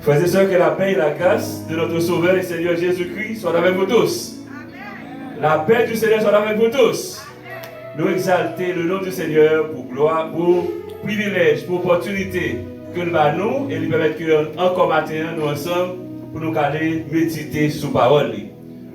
Frères et sœurs, que la paix et la grâce de notre Sauveur et Seigneur Jésus-Christ soient avec vous tous. Amen. La paix du Seigneur soit avec vous tous. Amen. Nous exalter le nom du Seigneur pour gloire, pour privilège, pour opportunité que nous avons et nous permettre que encore matin nous ensemble pour nous aller méditer sous parole.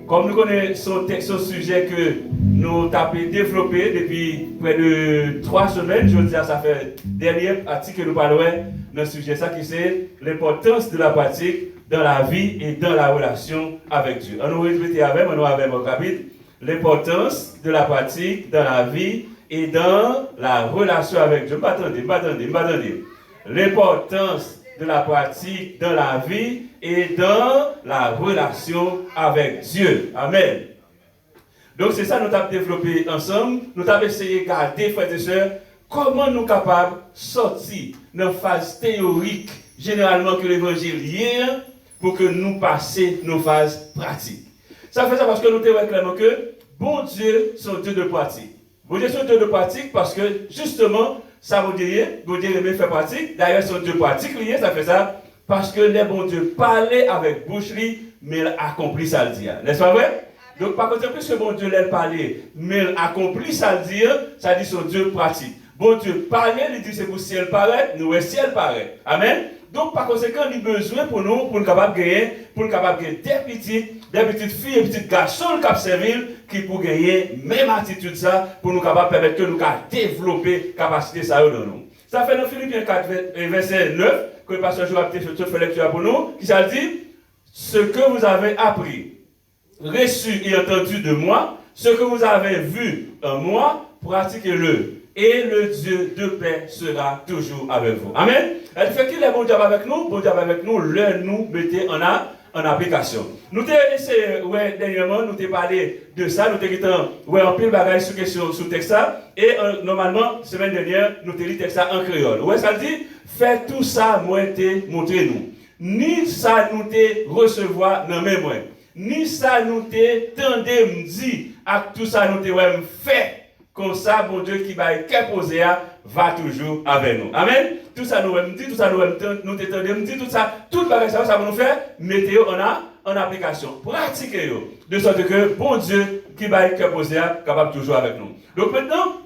Comme nous connaissons ce sujet que nous avons développé depuis près de 3 semaines, je veux dire, ça fait dernier article que nous parlons dans ce sujet, ça qui c'est l'importance de la pratique dans la vie et dans la relation avec Dieu. On nous répète avec mon chapitre, l'importance de la pratique dans la vie et dans la relation avec Dieu. M'attendez. L'importance de la pratique dans la vie et dans la relation avec Dieu. Amen. Donc c'est ça que nous avons développé ensemble. Nous avons essayé de garder, frères et sœurs, comment nous sommes capables de sortir dans la phase théorique, généralement que l'évangile hier, pour que nous passions nos phases pratiques. Ça fait ça parce que nous te réclamons que bon Dieu, c'est un Dieu de pratique. Bon Dieu, c'est un Dieu de pratique parce que justement, ça vous dit, bon Dieu aimé faire pratique. D'ailleurs, c'est un Dieu pratique lié, ça fait ça parce que les bon Dieu parlaient avec bouche, mais il accomplit ça le dire. N'est-ce pas vrai? Donc, par contre, plus que bon Dieu l'a parlé, mais il accomplit ça le dire, ça dit son Dieu pratique. Bon Dieu parlait, il dit c'est pour ciel paraît, nous est ciel paraît. Amen. Donc, par conséquent, il a besoin pour nous capables de gagner, des petites filles et des petits garçons qui servent, qui pour gagner même attitude ça, pour nous capables permettre que nous développer capacité ça dans nous. Ça fait dans Philippiens 4, verset 9, que le pasteur Joël a fait lecture pour nous, qui ça dit, ce que vous avez appris, reçu et entendu de moi, ce que vous avez vu en moi, pratiquez-le. Et le Dieu de paix sera toujours avec vous. Amen. Elle fait qu'il est bon Dieu avec nous, le nous mettez en application. Nous t'ai essayé, dernièrement, nous t'ai parlé de ça, nous t'ai dit, en pile bagaille sur question, sous texte ça, et normalement, semaine dernière, nous t'ai dit texte ça en créole. Ça dit, faites tout ça, moi t'ai montré nous. Ni ça nous t'ai recevoir dans mes moyens. Ni ça nous t'ai tendé me dit, à tout ça nous t'ai fait. Comme ça, bon Dieu qui va être posé va toujours avec nous. Amen. Tout ça nous dit, tout ça nous dit, tout ça, tout le bagage ça va nous faire, mettez-le en application. Pratiquez-le. De sorte que bon Dieu qui va être posé capable toujours avec nous. Donc maintenant,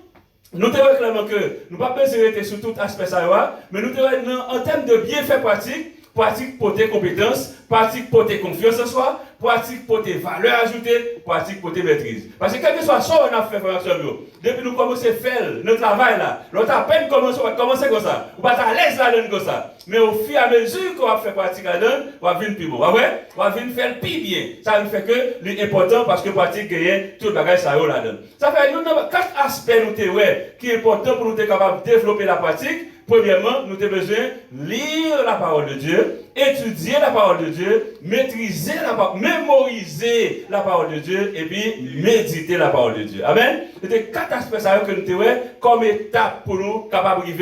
nous te réclamons que nous ne pouvons pas rester sur tout aspect ça, mais nous te réclamons en termes de bienfaits pratiques, pratique pour tes compétences, pratique pour tes confiance en soi, pratique pour tes valeurs ajoutées, pratique pour tes maîtrises. Parce que quel que soit ce qu'on a fait depuis nous commençons à faire notre travail là, notre à peine commencer comme ça, ou pas à l'aise là-dedans comme ça. Mais au fur et à mesure qu'on va faire pratique là-dedans, on va venir plus bon. On va venir faire plus bien. Ça ne fait que l'important parce que pratique gagne tout le bagage ça là-dedans. Ça fait 4 aspects qui est important pour nous être capables de développer la pratique. Premièrement, nous avons besoin de lire la parole de Dieu, étudier la parole de Dieu, maîtriser la parole, mémoriser la parole de Dieu et puis méditer la parole de Dieu. Amen. C'était 4 aspects que nous avons comme étape pour nous capables de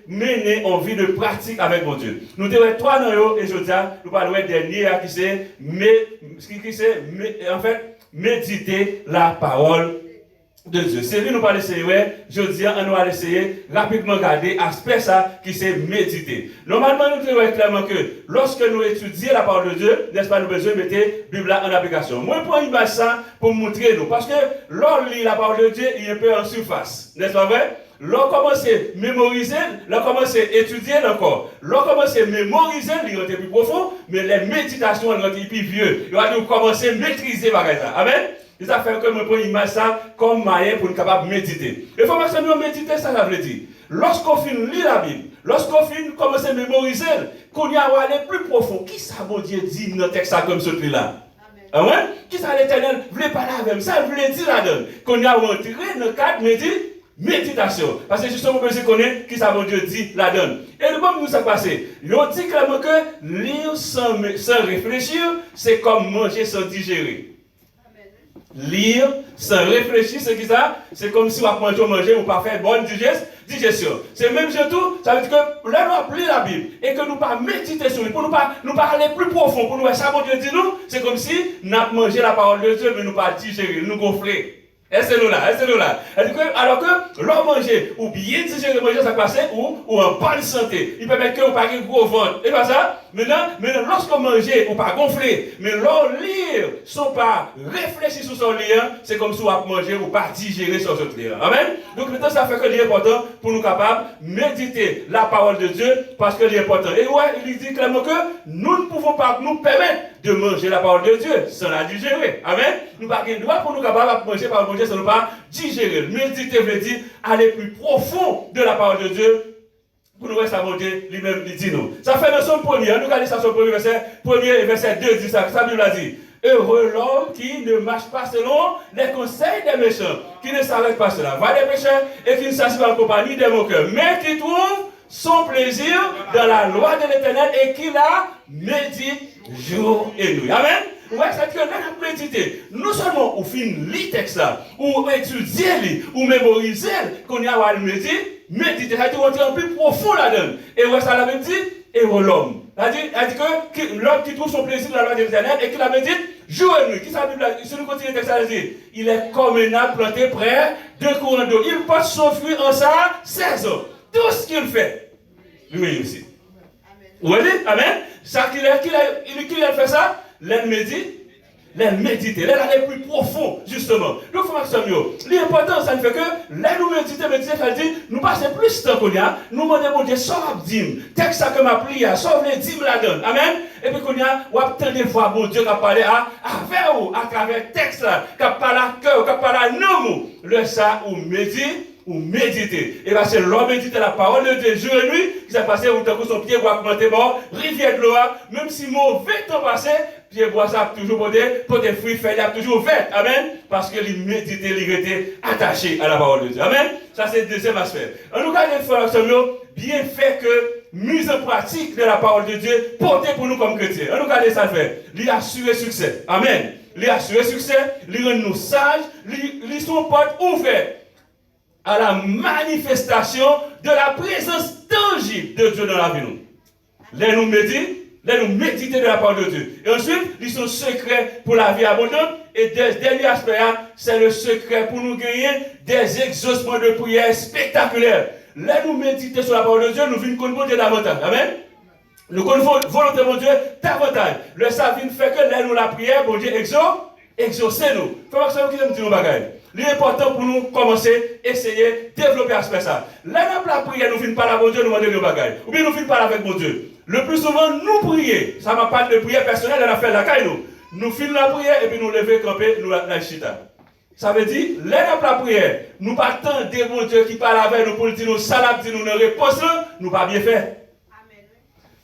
mener en vie de pratique avec mon Dieu. Nous avons 3 noms et je dis, nous parlons du dernier qui c'est méditer la parole de Dieu. C'est lui nous pas essayer, je dis, on va essayer rapidement regarder aspect ça qui c'est méditer. Normalement, nous devons clairement que lorsque nous étudions la parole de Dieu, n'est-ce pas, nous besoin de mettre la Bible en application. Moi, je prends une image ça pour montrer nous. Parce que lorsqu'on lit la parole de Dieu, il est un peu en surface. N'est-ce pas vrai? Lorsqu'on commence à mémoriser, lorsqu'on commence à étudier encore, lorsqu'on commence à mémoriser, il est plus profond, mais les méditations, elles sont plus vieux. Il va nous commencer à maîtriser ça. Amen? Et ça fait que je prends une image ça comme moyen pour nous capable de méditer. Et il faut que nous méditer, ça veut dire. Lorsqu'on finit de lire la Bible, lorsqu'on finit de commencer à mémoriser, qu'on y a aller plus profond, qui ça, mon Dieu, dit dans le texte comme ce là? Ah ouais? Qui ça l'Éternel voulait parler avec ça voulait dire là-dedans? Qu'on y a rentré dans le cadre méditation. Parce que justement, on connaît qui ça, mon Dieu, dit là-dedans. Et le moment où ça passe, il dit clairement que lire sans réfléchir, c'est comme manger sans digérer. Lire sans réfléchir, c'est qui ça? C'est comme si on manger ou pas faire bonne digestion. C'est même surtout, ça veut dire que là, nous appelons la Bible et que nous pas méditer sur lui, pour nous pas aller plus profond, pour nous voir ça, mon Dieu dit nous, c'est comme si nous avons mangé la parole de Dieu, mais nous pas digérer, nous gonfler. Est-ce que nous là? Alors que l'homme manger ou bien digérer manger, ça passe ou en bonne santé. Il permet que vous pas un gros ventre. Et pas ça? Maintenant, lorsqu'on mange, on pas gonfler. Mais l'on lire, sans pas réfléchir sur son lien, c'est comme si on a mangé ou pas digérer sur notre lien. Amen. Donc maintenant, ça fait que l'important pour nous capables de méditer la parole de Dieu parce que l'important. Et ouais, il dit clairement que nous ne pouvons pas nous permettre de manger la parole de Dieu sans la digérer. Amen. Nous n'avons pas le droit pour nous capables de manger la parole de Dieu sans nous pas digérer. Méditer veut dire aller plus profond de la parole de Dieu. Pour nous rester à monter, lui-même, il dit nous. Ça fait dans son premier, nous regardons ça sur le premier verset 2, dit ça, sa Bible a dit. Heureux l'homme qui ne marche pas selon les conseils des méchants, qui ne s'arrête pas sur la voie des pécheurs et qui ne s'assied pas en compagnie des moqueurs, mais qui trouve son plaisir dans la loi de l'Éternel et qui la médite jour et nuit. Amen. Ouais, c'est que là, méditer, non seulement on finit le texte là, ou étudier, ou mémoriser, qu'on y a à méditer, méditer, ça dit rentrer un peu profond là-dedans. Et ouais, ça l'a même dit, et l'homme. Elle dit que l'homme qui trouve son plaisir dans la loi de l'Éternel et qui la médite jour et nuit. Qui ça, si nous continuons le texte, elle dit, il est comme un arbre planté près d'un courant d'eau. Il porte son fruit en sa saison. Tout ce qu'il fait, lui aussi. Vous voyez? Amen. Ça qu'il a fait ça, l'ennemi médite, méditer, l'aller plus profond, justement. Donc, l'important, ça ne fait que, là, nous méditer, ça dit, nous passons plus de temps qu'on y a, nous demandons, Dieu, sauve dîme, texte ça que m'a prié, sauve les dîmes la donne. Amen. Et puis qu'on y a, on attend des fois, bon Dieu, qui a parlé à vous, à travers texte là, qui a parlé à cœur, qui a parlé à nous, le ça, ou méditer. Ou méditer. Et bien c'est l'homme méditer la parole de Dieu jour et nuit, qui s'est passé où tant que son pied bois planté mort, rivière de l'eau, même si mauvais temps passé, pied bois ça a toujours pour des fruits faits, il a toujours fait. Amen. Parce que il méditait, il était attaché à la parole de Dieu. Amen. Ça c'est le deuxième aspect. En tout cas, les frères bien fait que mise en pratique de la parole de Dieu, portée pour nous comme chrétiens. En tout cas, ça fait. Il a assuré succès. Amen. Il a assuré succès, il rend nous sages, il sont portes ouvertes à la manifestation de la présence tangible de Dieu dans la vie. Les nous méditer de la parole de Dieu. Et ensuite, ils sont secrets pour la vie abondante. Et le dernier aspect, c'est le secret pour nous gagner des exaucements de prière spectaculaires. Là, nous méditer sur la parole de Dieu, nous venons connaître Dieu davantage. Amen. Nous connaissons volontairement Dieu davantage. Le savine fait que là, nous la prière, bon Dieu exaucez-nous. Il faut que nous disions nos bagages. L'important pour nous commencer, essayer, développer l'aspect ça. Là, nous la prière, nous finissons par la bon Dieu, nous demandons nos bagages. Ou bien nous finissons par avec mon Dieu. Le plus souvent, nous prier. Ça m'a parlé de prière personnelle, elle a fait la caille nous. Nous finissons la prière et puis nous lever, camper, nous la chita. Ça veut dire, là, nous la prière, nous pas tant des bon Dieu qui parle avec nous pour dire nous, ça l'a dit nous, nos réponses, nous pas bien fait.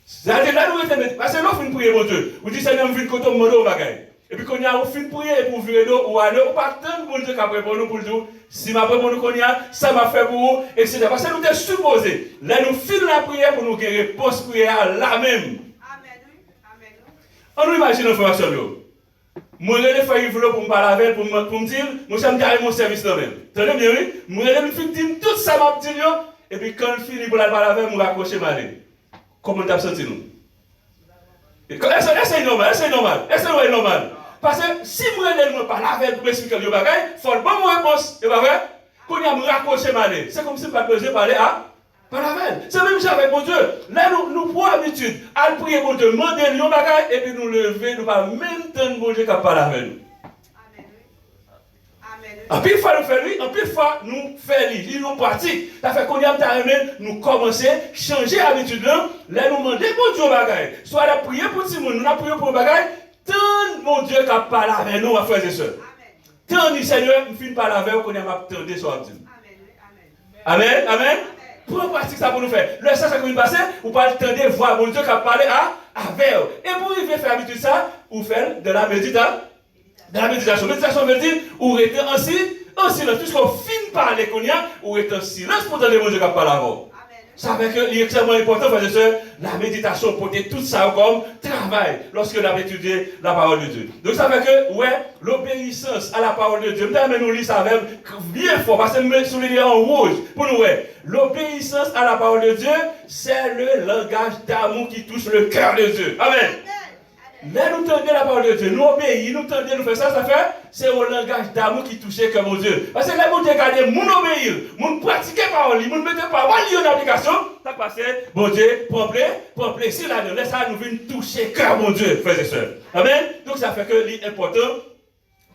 C'est-à-dire, là, nous sommes, parce que nous finissons prier mon Dieu. Vous dites, Seigneur, nous finissons comme mon bagages. Et puis, quand on a fini de prier pour virer nous ou aller, on pas tant de bon Dieu qui a préparé nous pour le jour. Si ma préparé nous qu'on y a, ça m'a fait pour vous, etc. Parce que nous sommes supposés. Là, nous finissons la prière pour nous guérir, post-prière là même. Amen. On nous imagine une formation. Moi, je vais faire une pour me parler avec, pour me dire, moi, j'aime garder mon service là même. Tenez bien, oui? Moi, je vais dire tout ça, m'a dit, et puis quand je finis pour la parler avec, je vais raccrocher ma ligne. Comment t'as senti nous? Est-ce normal? Est-ce normal? Parce que si moi je ne parle avec pour expliquer le bagage, il faut le bon réponse. C'est pas vrai? Quand il y a me raccrocher ma ligne, c'est comme si je ne pas parler à avec. C'est même chose avec mon Dieu. Là, nous prenons l'habitude à prier mon Dieu, demander le bagage et puis nous lever, nous pas même temps mon Dieu qui parle avec nous. En pile fois nous faisons lui, en pile fois nous faisons lui, nous pratique. Ça fait qu'on y a nous commencer à changer l'habitude là, nous demander pour Dieu bagage. Soit la prière pour tout le monde, nous la prière pour le bagage, tant mon Dieu qui a parlé avec nous, frères et sœurs. Tant le Seigneur nous finit par la avec nous, qu'on a m'attendre sur Abdin. Amen. Pour pratique ça pour nous faire. Le sens que vous passez, vous pas attendre voir mon Dieu qui a parlé avec vous. Et pour y faire habitude ça, vous faites de la méditation. Dans la méditation. Méditation veut dire, ou rester en silence. Puisqu'on finit par parler qu'on y a, ou rester en silence pour entendre mon Dieu qui parle avant. Ça veut dire qu'il est extrêmement important, frères et sœurs, la méditation pour tout ça comme travail lorsque nous avons étudié la parole de Dieu. Donc ça veut dire que, l'obéissance à la parole de Dieu, nous lisons ça même bien fort, parce que nous soulignons en rouge pour nous, l'obéissance à la parole de Dieu, c'est le langage d'amour qui touche le cœur de Dieu. Amen. Là, nous tendons la parole de Dieu, nous obéissons, nous tendons, nous faisons ça fait, c'est un langage d'amour qui touche comme mon Dieu. Parce que là, mon Dieu, regardez, mon obéir, mon pratiquer parole, mon mettre parole en application, ça passe, mon Dieu, pour plaisir là-dedans. Là, ça nous vient toucher cœur, mon Dieu, frères et sœurs. Amen. Donc, ça fait que l'important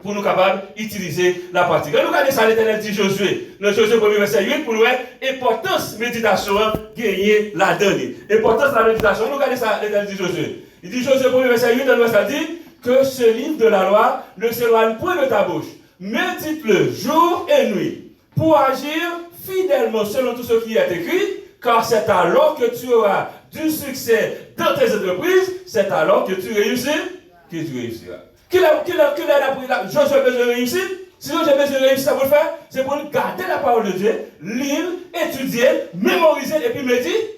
pour nous capables d'utiliser la pratique. Nous regardons ça, l'Éternel dit Josué, dans Josué 1er verset 8, pour nous voir l'importance méditation gagner la donner. L'importance de la méditation, nous regardons ça, l'Éternel dit Josué. Il dit Josué 1er verset 8, dans le verset dit que ce livre de la loi ne s'éloigne point de ta bouche. Médite-le jour et nuit pour agir fidèlement selon tout ce qui est écrit, car c'est alors que tu auras du succès dans tes entreprises, c'est alors que tu réussiras. Josué a besoin de réussir. Si Josué a besoin de réussir, ça vous le faire, c'est pour garder la parole de Dieu, lire, étudier, mémoriser et puis méditer.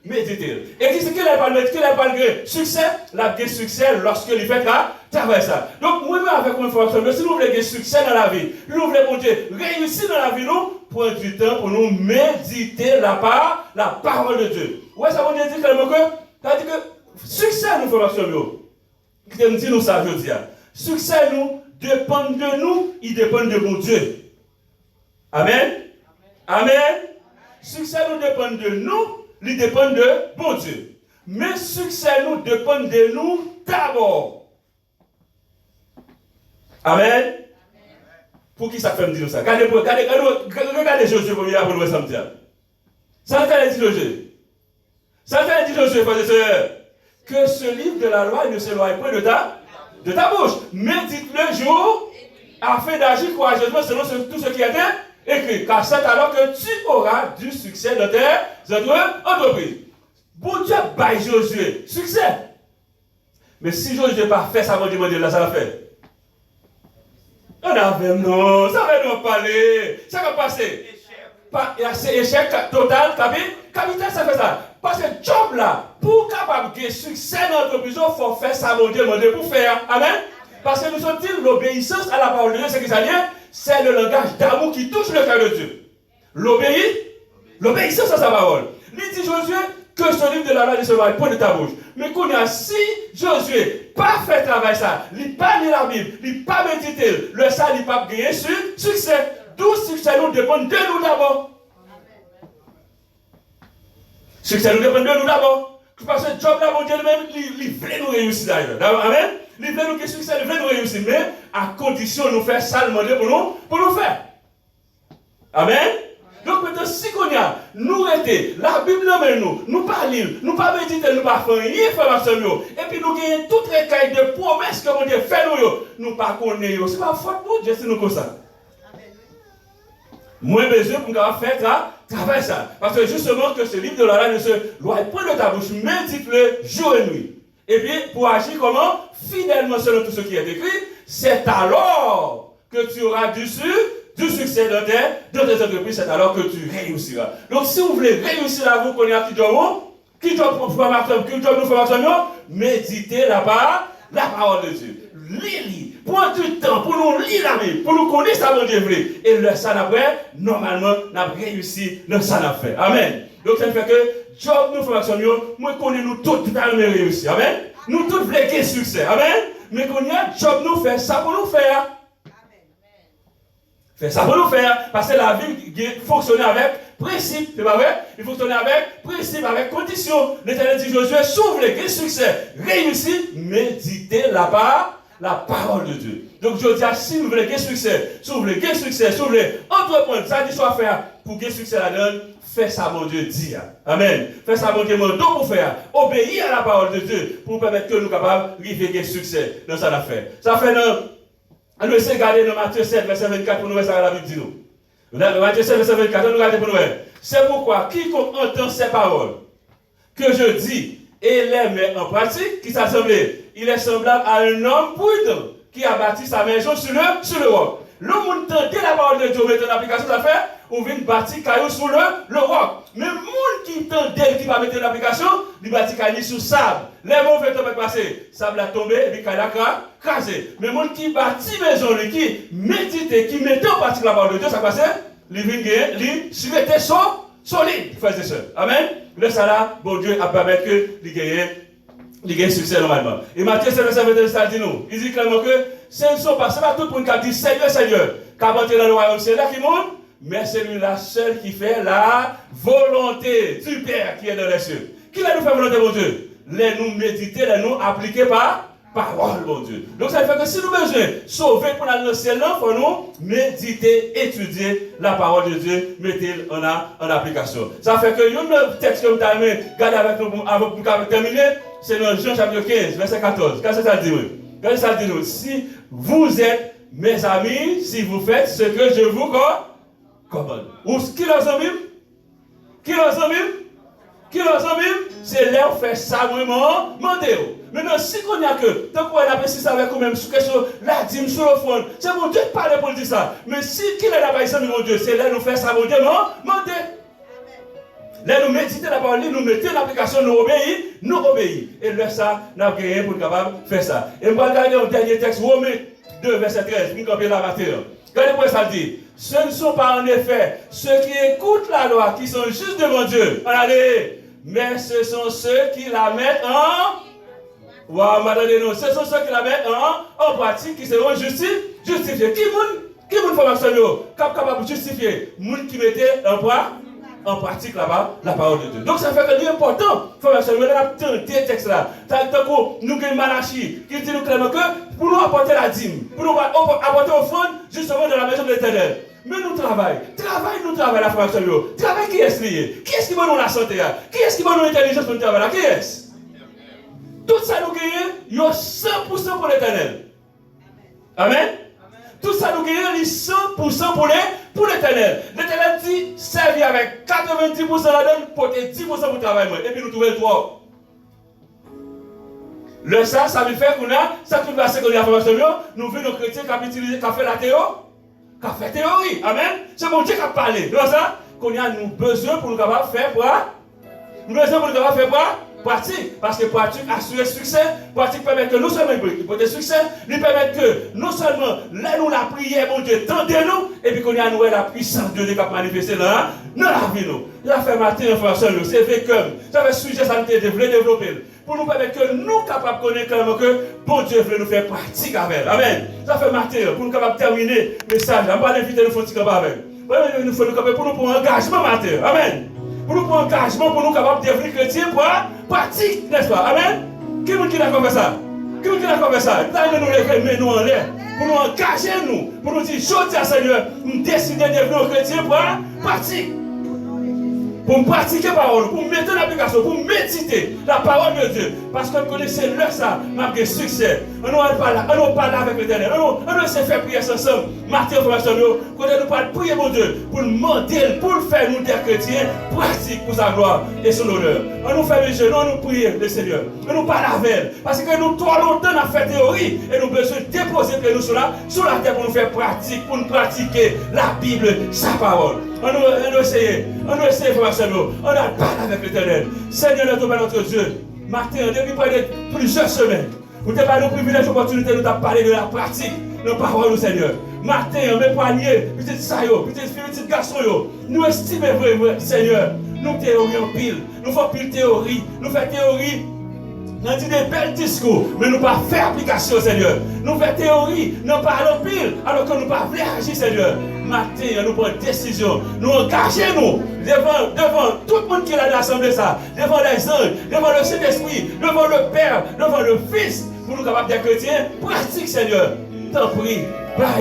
Et qui c'est qu'il a parlé de succès? La succès lorsque il fait travail ça. Donc, moi-même, avec mon information, si nous voulons succès dans la vie, nous voulons, mon Dieu, réussir dans la vie, nous prenons du temps pour nous méditer la parole de Dieu. Ouais, ça veut dire clairement que, c'est-à-dire que succès, nous faisons qui me dit nous ça, je dis. Succès, nous, dépend de nous, il dépend de mon Dieu. Amen. Amen. Succès, nous dépend de nous, il dépend de mon Dieu. Mais succès, nous dépend de nous d'abord. Amen. Pour qui ça fait me dire ça? Regardez Josué pour nous samedi. Ça veut dire Josué. Ça veut dire Josué, frères et sœurs, que ce livre de la loi ne s'éloigne pas de ta bouche. Médite-le jour afin d'agir courageusement selon tout ce qui a été écrit. Car c'est alors que tu auras du succès dans tes entreprises. Bon Dieu, by Josué, succès. Mais si Josué n'a pas fait ça, mon Dieu, là, ça va faire. On avait non, ça va nous parler. Ça va passer. C'est échec total, capital, ça fait ça. Parce que job là, pour capable de succès dans l'entreprise, il faut faire ça, mon Dieu, pour faire. Amen. Parce que nous sommes dit l'obéissance à la parole de Dieu, c'est que ça vient, c'est le langage d'amour qui touche le cœur de Dieu. L'obéissance à sa parole. Il dit Josué que ce livre de la loi ne se voit pas de ta bouche. Mais qu'on a si Josué pas fait travail ça, il n'a pas lu la Bible, il n'a pas médité, le ça, il n'a pas gagné succès. Tout succès nous dépend de nous d'abord. Succès nous dépend de nous d'abord. Parce que le job là, mon Dieu, même, il veut nous réussir d'ailleurs. Amen. Il veut nous succès, il veut nous réussir. Mais à condition de nous faire ça, demander pour nous faire. Amen. Donc maintenant, si qu'on a, nous rester, la Bible nous pas lire, nous pas méditer, nous pas faire rien, et puis nous gagnons toutes les cailles de promesses que mon Dieu fait nous pas connaître. C'est pas faute pour Dieu, c'est nous comme ça. Moins besoin pour nous faire travail ça. Parce que justement que ce livre de la loi ne se loin point de ta bouche, médite-le jour et nuit. Et puis pour agir comment? Fidèlement selon tout ce qui est écrit, c'est alors que tu auras du succès dans tes entreprises, c'est alors que tu réussiras. Donc si vous voulez réussir à vous connaître qui doit nous faire méditer la parole de Dieu. Lire, prends du temps pour nous lire la Bible, pour nous connaître ça, mon Dieu vrai. Et le ça après, normalement, nous avons réussi dans ça n'a fait. Amen. Donc ça fait que, job nous formation, moi connais nous tous tout à l'heure réussi. Amen. Nous tous voulons gagner succès. Amen. Mais qu'on y a job nous fait ça pour nous faire. Fait ça pour nous faire. Parce que la vie fonctionne avec principe. C'est pas vrai? Il fonctionne avec principe, avec condition. L'Éternel dit Josué, si vous voulez gagner succès, réussir, méditez la parole de Dieu. Donc je dis, si vous voulez gagner succès, si vous voulez entreprendre, ça dit soit faire pour gagner succès là-dedans, fais ça, mon Dieu, dit. Amen. Fais ça, mon Dieu, mon don pour faire. Obéir à la parole de Dieu pour permettre que nous capables de gagner succès dans cette affaire. Ça fait nous essayons de regarder dans Matthieu 7, verset 24 pour nous voir ça la Bible dit nous. Matthieu 7, verset 24, nous regardons pour nous voir. C'est pourquoi quiconque entend ces paroles que je dis et les met en pratique, qui s'assemble, il est semblable à un homme prudent qui a bâti sa maison sur le roc. L'homme entendait la parole de Dieu, mettre en application, ça fait, on vient bâtir caillou sur le roc. Mais le monde qui entendait, qui va mettre en application, il bâtit caillou sur sable. Les mauvais temps passer, sable a tombé et puis caillou a crasé. Mais le monde qui bâtit maison, qui médite, qui mettait en pratique la parole de Dieu, ça passe, il vient gagner, il était solide, frères et sœurs. Amen. Le ça là, bon Dieu a permis que il gagne il gagne succès normalement. Et Matthieu 7, verset 22, ça dit nous. Il dit clairement que ce ne sont pas, c'est pas tout le monde qui a dit Seigneur, Seigneur, qui a monté dans le royaume, c'est là qui monte, mais c'est lui-là seul qui fait la volonté du Père qui est dans les cieux. Qui va nous faire volonté, mon Dieu? Les nous méditer, les nous appliquer par parole, mon Dieu. Donc ça fait que si nous besoin sauver pour aller dans le ciel, il faut nous méditer, étudier la parole de Dieu, mettez-la en application. Ça fait que le texte que vous avez gardé avec nous avant pour terminer, c'est dans Jean chapitre 15, verset 14. Qu'est-ce que ça dit? Qu'est-ce que ça dit? Si vous êtes mes amis, si vous faites ce que je vous commande. Ou qui l'a amis? Qui l'a amis? Qui l'a amis? C'est là où fait ça vraiment, mandez-vous. Maintenant, si on y a que, tant qu'on a apprécié ça avec nous-mêmes, sur la dîme, sur le fond, c'est mon Dieu qui parle pour dire ça. Mais si qui est là-bas, c'est mon Dieu, c'est là nous fait ça, mon Dieu, non? Mandez. Là, nous méditer la parole, nous mettons l'application, nous obéissons. Et là, ça, nous avons gagné pour être capable de faire ça. Et on va regarder un dernier texte, Romains 2, verset 13, nous copions la matière. Regardez pour ça dit. Ce ne sont pas en effet ceux qui écoutent la loi, qui sont justes devant Dieu. Allez, mais ce sont ceux qui la mettent en... Wow, madame, ce sont ceux qui la mettent en pratique, qui seront justifiés. Qui est formation capable de justifier? Moun qui mettait en pratique là-bas la parole de Dieu. Donc ça fait que c'est important. Formation, nous avons des textes là. Nous avons Malachie qui dit nous clairement que pour nous apporter la dîme, pour nous apporter offrande justement dans la maison de l'Éternel. Mais nous travaillons. Nous travaillons la formation. Travail qui est lié? Qui est-ce qui va nous la santé? Qui est-ce qui va nous l'intelligence pour le travail? Qui est-ce? Tout ça nous gagne, 100% pour l'Éternel. Amen. Tout ça nous gagne, 100% pour l'Éternel. L'Éternel dit, servir avec 90% la donne, pour 10% pour le travail. Et puis nous trouvons le 3. Le ça veut faire qu'on a, ça tout va qu'on a la formation, nous venons nos chrétiens qui ont utilisé, qui ont fait la théorie. Amen. C'est mon Dieu qui a parlé. Donc ça, qu'on a nous besoin pour nous capables de faire quoi? Nous besoin pour nous capables de faire quoi? Pratique, parce que pratique assure le succès, pratique permet que nous seulement pour le succès, lui permet que non seulement là nous la prière, mon Dieu, tendez-nous, et puis qu'on a nous la puissance de Dieu qui a manifesté là, dans la vie nous. La fait matin, frère, c'est vécu, ça fait sujet santé de développer, pour nous permettre que nous capables de connaître clairement que bon Dieu veut nous faire pratique avec. Amen. Ça fait matin, pour nous capables de terminer le message, on va l'inviter nous faire un petit avec. Nous faut nous capables pour nous pour un engagement matin. Amen. Pour nous prendre engagement, pour nous capables de devenir chrétiens pour pratique, n'est-ce pas? Amen? Qui est d'accord avec ça? Qui est d'accord avec ça? Nous lever nous en l'air, pour nous engager nous, pour nous dire, je dis à Seigneur, nous décider de devenir chrétiens pour pratique. Pour pratiquer la parole, pour mettre en application, pour méditer la parole de Dieu. Parce que nous connaissons le ça, malgré succès. On nous parle avec l'Éternel. On essaie de faire prier ensemble. Martin, quand nous parlons de prier mon Dieu, pour nous demander, pour faire nous des chrétiens, pratique pour sa gloire et son honneur. On nous fait les jeunes, on nous prie le Seigneur. On nous parle avec. Parce que nous, trop longtemps, on a fait théorie et nous avons besoin de déposer nous sur la terre pour nous faire pratique, pour nous pratiquer la Bible, sa parole. On essaie, on a parlé avec l'Éternel. Seigneur, notre Dieu, Martin, depuis près de plusieurs semaines, nous avons parlé de privilège, opportunité, nous avons parlé de la pratique, de la parole au Seigneur. Martin, on met poignet, petit sayo, petit garçon, nous estimons vrai, Seigneur, nous théorie en pile, nous faisons pile théorie, nous faisons théorie. Nous disons des belles discours, mais nous ne pas faire application, Seigneur. Nous faisons théorie, nous parlons pile, alors que nous ne pas agir, Seigneur. Matin, nous prenons décision, nous engageons devant tout le monde qui est là dans l'assemblée, devant les anges, devant le Saint-Esprit, devant le Père, devant le Fils, pour nous capables d'être chrétiens, pratique, Seigneur. T'en prie.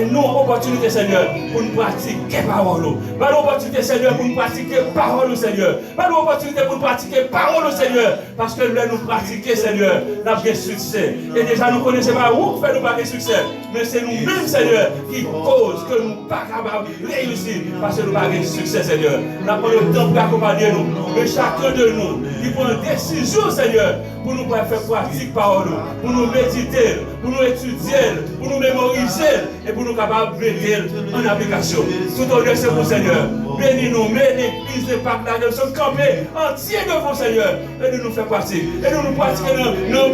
Nous opportunité, Seigneur, pour nous pratiquer parole. Nous opportunité, Seigneur, pour nous pratiquer parole au Seigneur. Nous opportunité pour nous pratiquer parole au Seigneur. Parce que là, nous pratiquer, Seigneur, nous avons des succès. Et déjà, nous ne connaissons pas où faire nous pas de succès. Mais c'est nous-mêmes, Seigneur, qui cause que nous ne sommes pas capables de réussir. Parce que nous n'avons pas de succès, Seigneur. Nous avons le temps pour accompagner nous. Mais chacun de nous, qui prend une décision, Seigneur, pour nous faire pratique parole, pour nous méditer, pour nous étudier, pour nous mémoriser. Et pour nous capables de mettre en application. Tout au lieu, c'est vous, Seigneur. Bénis-nous, mais l'église de Pâques, là, nous sommes campés entiers devant, Seigneur. Et nous faire pratique. Et nous pratiquer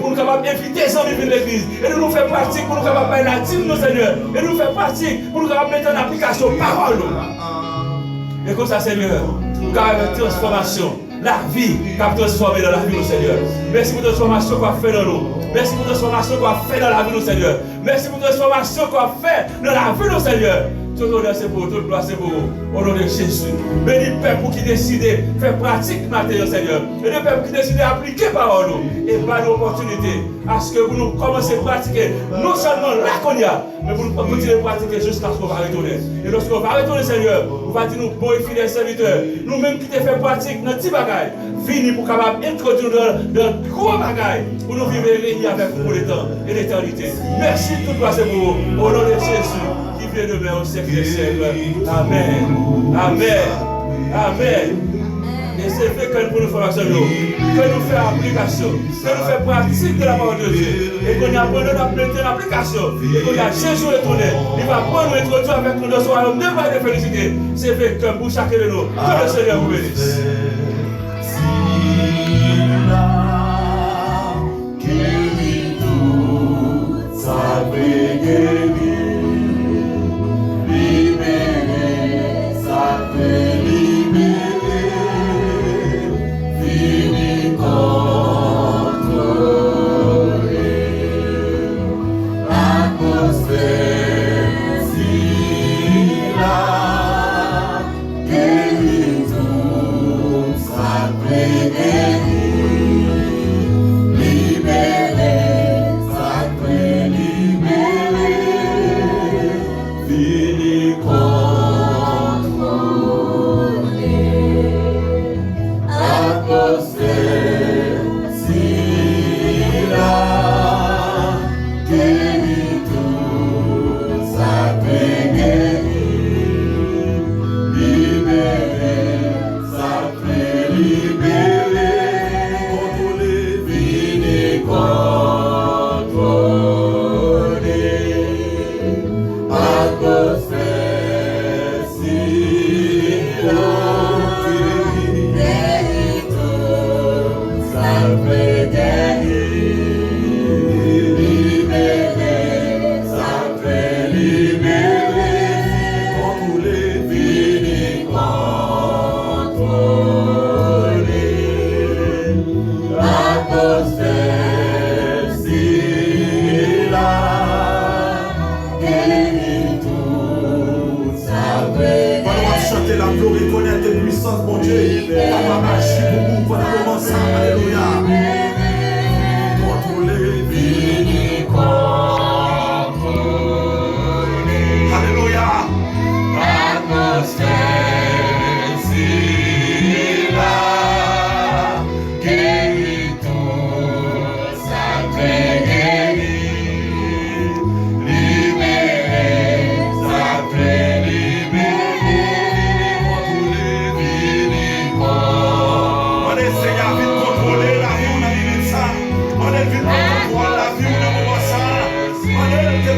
pour nous capables d'inviter les amis de l'église. Et nous faire pratique pour nous capables de faire la dîme, Seigneur. Et nous faire pratique pour nous capables de mettre en application parole. Et comme ça, Seigneur, nous avons une transformation. la vie qui a transformé dans la vie, Seigneur. Merci pour la transformation qu'on a fait dans nous. Merci pour la transformation qu'on a fait dans la vie, Seigneur. Merci pour la transformation qu'on a fait dans la vie, Seigneur. Tout honneur c'est pour vous, toute gloire c'est pour vous. Au nom de Jésus. Bénis le peuple qui décide de faire pratique matériel, Seigneur. Et le peuple qui décide d'appliquer parole nous. Et pas l'opportunité à ce que vous nous commencez à pratiquer. Non seulement là qu'on y a, mais vous nous continuez à pratiquer jusqu'à ce qu'on va retourner. Et lorsqu'on va retourner, Seigneur, vous va dire nous, bons et fidèles serviteurs, nous-mêmes qui t'ai fait pratique dans petits bagailles, venez pour capable introduire dans gros bagailles, pour nous vivre et régner avec vous pour le temps et l'éternité. Merci, toute gloire c'est pour vous. Au nom de Jésus. Demain au siècle des siècles. Amen. Amen. Amen. Et c'est fait que nous faisons action, que nous faisons application, que nous faisons pratique de la parole de Dieu. Et qu'on a besoin d'appliquer l'application. Et qu'on a Jésus retourné. Il va prendre nous introduire avec nous dans son royaume de félicité. C'est fait que pour chacun de nous, que le Seigneur vous bénisse.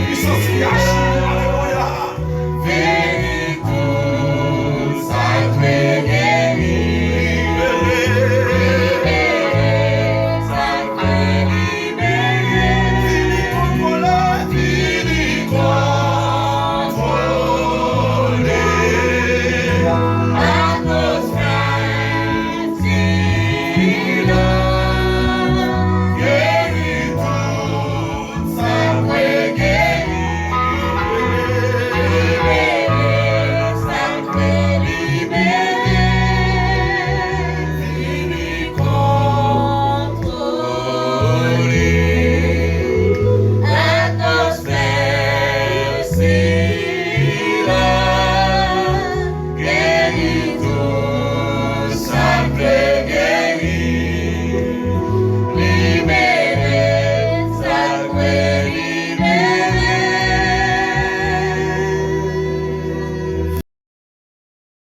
Puissance